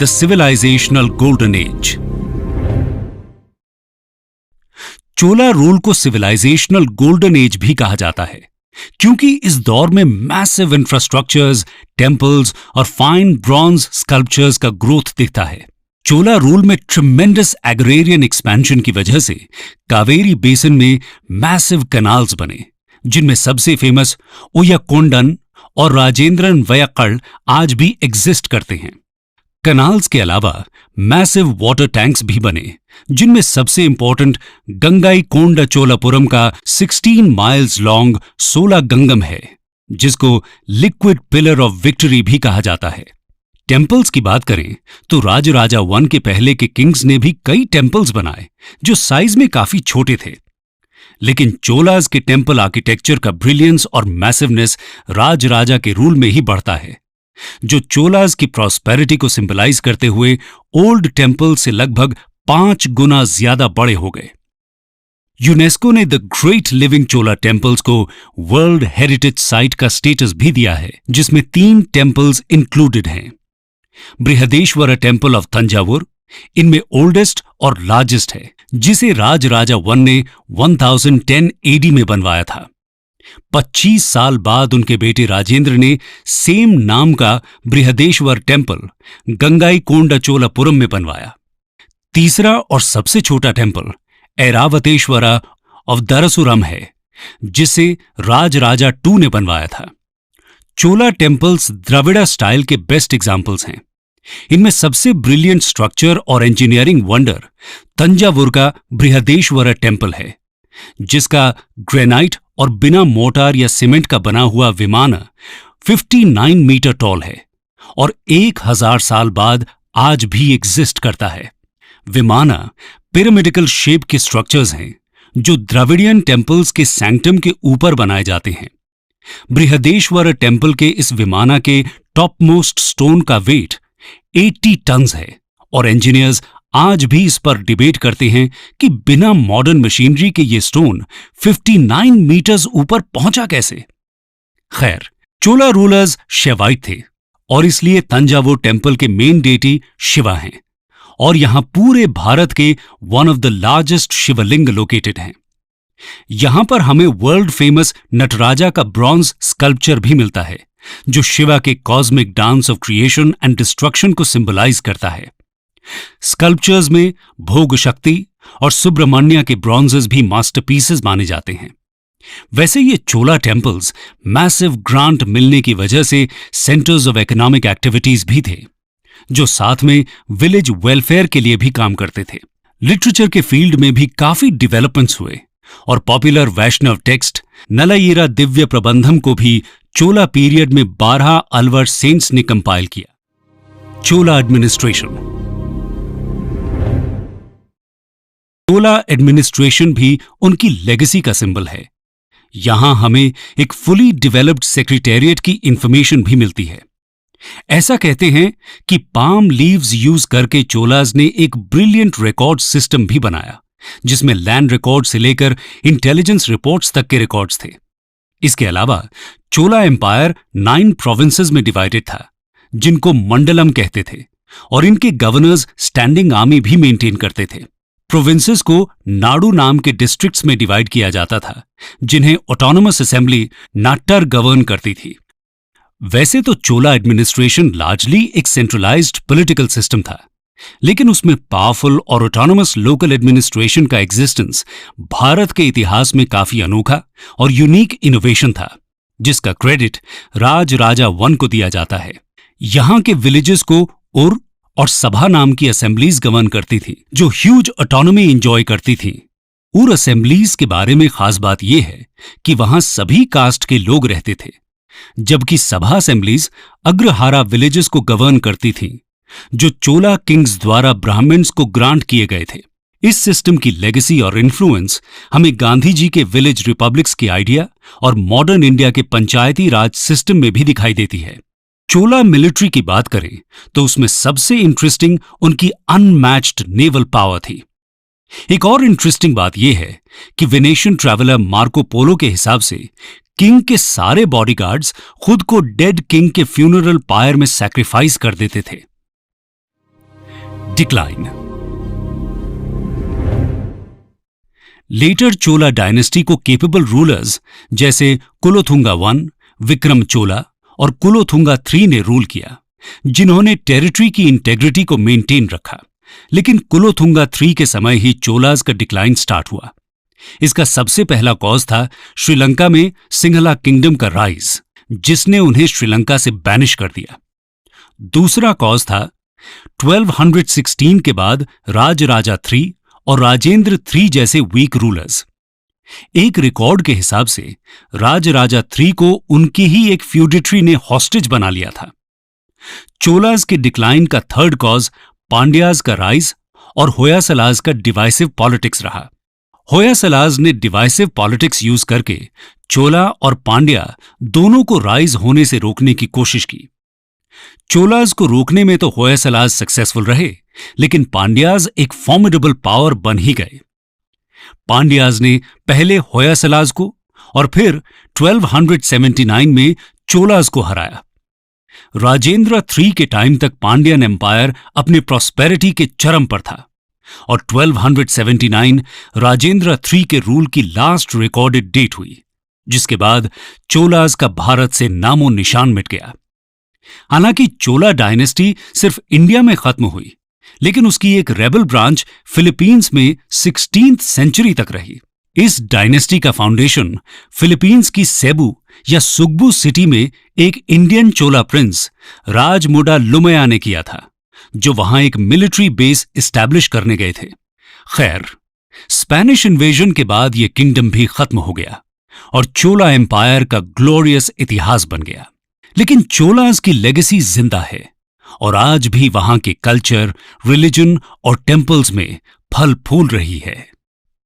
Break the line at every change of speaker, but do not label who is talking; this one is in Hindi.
the civilizational golden age. Chola rule को सिविलाइजेशनल गोल्डन एज भी कहा जाता है क्योंकि इस दौर में मैसिव इंफ्रास्ट्रक्चर्स, टेम्पल्स और फाइन ब्रॉन्ज स्कल्पचर्स का ग्रोथ दिखता है। चोला रूल में ट्रिमेंडस एग्रेरियन एक्सपेंशन की वजह से कावेरी बेसिन में मैसिव कैनाल्स बने, जिनमें सबसे फेमस उय्यकोंडन और राजेंद्रन वयक्कड़ आज भी एग्जिस्ट करते हैं। कैनाल्स के अलावा मैसिव वाटर टैंक्स भी बने, जिनमें सबसे इंपॉर्टेंट गंगाईकोंडा चोलापुरम का 16 माइल्स लॉन्ग सोलागंगम है, जिसको लिक्विड पिलर ऑफ विक्ट्री भी कहा जाता है। टेम्पल्स की बात करें तो राजराजा 1 के पहले के किंग्स ने भी कई टेम्पल्स बनाए जो साइज में काफी छोटे थे, लेकिन चोलास के टेम्पल आर्किटेक्चर का ब्रिलियंस और मैसिवनेस राजराजा के रूल में ही बढ़ता है, जो चोलास की प्रॉस्पेरिटी को सिंबलाइज करते हुए ओल्ड टेम्पल से लगभग 5 गुना ज्यादा बड़े हो गए। यूनेस्को ने the great living Chola temples को वर्ल्ड हेरिटेज साइट का स्टेटस भी दिया है, जिसमें 3 टेम्पल्स इंक्लूडेड हैं। बृहदेश्वरा टेम्पल ऑफ तंजावुर इनमें ओल्डेस्ट और लार्जेस्ट है, जिसे राजराजा 1 ने 1010 एडी में बनवाया था। 25 साल बाद उनके बेटे राजेंद्र ने सेम नाम का बृहदेश्वर टेम्पल गंगाईकोंडा चोलापुरम में बनवाया। तीसरा और सबसे छोटा टेम्पल ऐरावतेश्वरा ऑफ दरसुरम है, जिसे राजराजा 2 ने बनवाया था। चोला टेम्पल्स द्रविड़ा स्टाइल के बेस्ट एग्जाम्पल्स हैं। इनमें सबसे ब्रिलियंट स्ट्रक्चर और इंजीनियरिंग वंडर तंजावुर का बृहदेश्वरा टेम्पल है, जिसका ग्रेनाइट और बिना मोटार या सीमेंट का बना हुआ विमाना 59 मीटर टॉल है और 1000 साल बाद आज भी एग्जिस्ट करता है। विमाना पिरामिडिकल शेप के स्ट्रक्चर्स हैं जो द्रविडियन टेम्पल्स के सैंक्टम के ऊपर बनाए जाते हैं। बृहदेश्वर टेम्पल के इस विमाना के टॉप मोस्ट स्टोन का वेट 80 टन्स है और इंजीनियर्स आज भी इस पर डिबेट करते हैं कि बिना मॉडर्न मशीनरी के ये स्टोन 59 मीटर्स ऊपर पहुंचा कैसे। खैर, चोला रूलर्स शैवाइट थे और इसलिए तंजावुर टेम्पल के मेन डेटी शिवा हैं और यहां पूरे भारत के one of the largest Shivling located हैं। यहां पर हमें वर्ल्ड फेमस नटराजा का ब्रॉन्ज स्कल्पचर भी मिलता है, जो शिवा के cosmic dance of creation and destruction को सिंबलाइज करता है। स्कल्पचर्स में भोग शक्ति और सुब्रमण्य के ब्रॉन्जेस भी मास्टरपीसेस माने जाते हैं। वैसे ये चोला टेम्पल्स मैसिव ग्रांट मिलने की वजह से सेंटर्स ऑफ इकोनॉमिक एक्टिविटीज भी थे, जो साथ में विलेज वेलफेयर के लिए भी काम करते थे। लिटरेचर के फील्ड में भी काफी डेवलपमेंट्स हुए और पॉपुलर वैष्णव टेक्स्ट नलायिरा दिव्य प्रबंधम को भी चोला पीरियड में 12 अलवर सेंट्स ने कंपाइल किया। चोला एडमिनिस्ट्रेशन। चोला एडमिनिस्ट्रेशन भी उनकी लेगेसी का सिंबल है। यहां हमें एक फुली डेवलप्ड सेक्रेटेरिएट की इंफॉर्मेशन भी मिलती है। ऐसा कहते हैं कि पाम लीव्स यूज करके चोलास ने एक ब्रिलियंट रिकॉर्ड सिस्टम भी बनाया, जिसमें लैंड रिकॉर्ड से लेकर इंटेलिजेंस रिपोर्ट्स तक के रिकॉर्ड्स थे। इसके अलावा चोला एम्पायर 9 प्रोविंसेस में डिवाइडेड था, जिनको मंडलम कहते थे, और इनके गवर्नर्स स्टैंडिंग आर्मी भी मेंटेन करते थे। प्रोविंसेस को नाडु नाम के डिस्ट्रिक्ट्स में डिवाइड किया जाता था, जिन्हें ऑटोनोमस असेंबली नाट्टर गवर्न करती थी। वैसे तो चोला एडमिनिस्ट्रेशन लार्जली एक सेंट्रलाइज्ड पॉलिटिकल सिस्टम था, लेकिन उसमें पावरफुल और ऑटोनोमस लोकल एडमिनिस्ट्रेशन का एग्जिस्टेंस भारत के इतिहास में काफी अनोखा और यूनिक इनोवेशन था, जिसका क्रेडिट राजराजा 1 को दिया जाता है। यहां के विलेजेस को उर और सभा नाम की असेंबलीज गवर्न करती थी, जो ह्यूज ऑटोनॉमी एंजॉय करती थी। उर असेंबलीज के बारे में खास बात यह है कि वहां सभी कास्ट के लोग रहते थे, जबकि सभा असेंबलीज अग्रहारा विलेजेस को गवर्न करती थीं, जो चोला किंग्स द्वारा ब्राह्मण्स को ग्रांट किए गए थे। इस सिस्टम की लेगेसी और इन्फ्लुएंस हमें गांधी जी के विलेज रिपब्लिक्स के आइडिया और मॉडर्न इंडिया के पंचायती राज सिस्टम में भी दिखाई देती है। चोला मिलिट्री की बात करें तो उसमें सबसे इंटरेस्टिंग उनकी अनमैच्ड नेवल पावर थी। एक और इंटरेस्टिंग बात यह है कि वेनेशियन ट्रैवलर मार्को पोलो के हिसाब से किंग के सारे बॉडीगार्ड्स खुद को डेड किंग के फ्यूनरल पायर में सैक्रिफाइस कर देते थे। Decline. लेटर चोला डायनेस्टी को केपेबल रूलर्स जैसे कुलोथुंगा I, विक्रम चोला और कुलोथुंगा III ने रूल किया, जिन्होंने टेरिटरी की इंटेग्रिटी को मेंटेन रखा। लेकिन कुलोथुंगा III के समय ही चोलाज का डिक्लाइन स्टार्ट हुआ। इसका सबसे पहला कॉज था श्रीलंका में सिंहला किंगडम का राइज, जिसने उन्हें श्रीलंका से बैनिश कर दिया। दूसरा कॉज था 1216 के बाद राजराजा III और राजेंद्र III जैसे वीक रूलर्स। एक रिकॉर्ड के हिसाब से राजराजा III को उनके ही एक फ्यूडिटरी ने हॉस्टेज बना लिया था। चोलाज के डिक्लाइन का थर्ड कॉज पांड्याज का राइज और होयसलाज का डिवाइसिव पॉलिटिक्स रहा। होयसलाज ने डिवाइसिव पॉलिटिक्स यूज करके चोला और पांड्या दोनों को राइज होने से रोकने की कोशिश की। चोलाज को रोकने में तो होयसलाज सक्सेसफुल रहे, लेकिन पांड्याज एक फॉर्मिडेबल पावर बन ही गए। पांड्याज ने पहले होयसलाज को और फिर 1279 में चोलाज को हराया। राजेंद्र III के टाइम तक पांड्यन एम्पायर अपने प्रॉस्पेरिटी के चरम पर था और 1279 राजेंद्र III के रूल की लास्ट रिकॉर्डेड डेट हुई, जिसके बाद चोलाज का भारत से नामो निशान मिट गया। हालांकि चोला डायनेस्टी सिर्फ इंडिया में खत्म हुई, लेकिन उसकी एक रेबल ब्रांच फिलीपींस में 16th सेंचुरी तक रही। इस डायनेस्टी का फाउंडेशन फिलीपींस की सेबू या सुग्बू सिटी में एक इंडियन चोला प्रिंस राजमुडा लुमया ने किया था, जो वहां एक मिलिट्री बेस एस्टैब्लिश करने गए थे। खैर, स्पेनिश इन्वेजन के बाद यह किंगडम भी खत्म हो गया और चोला एम्पायर का ग्लोरियस इतिहास बन गया। लेकिन चोलाज की लेगेसी जिंदा है और आज भी वहां के कल्चर, रिलीजन और टेम्पल्स में फल फूल रही है।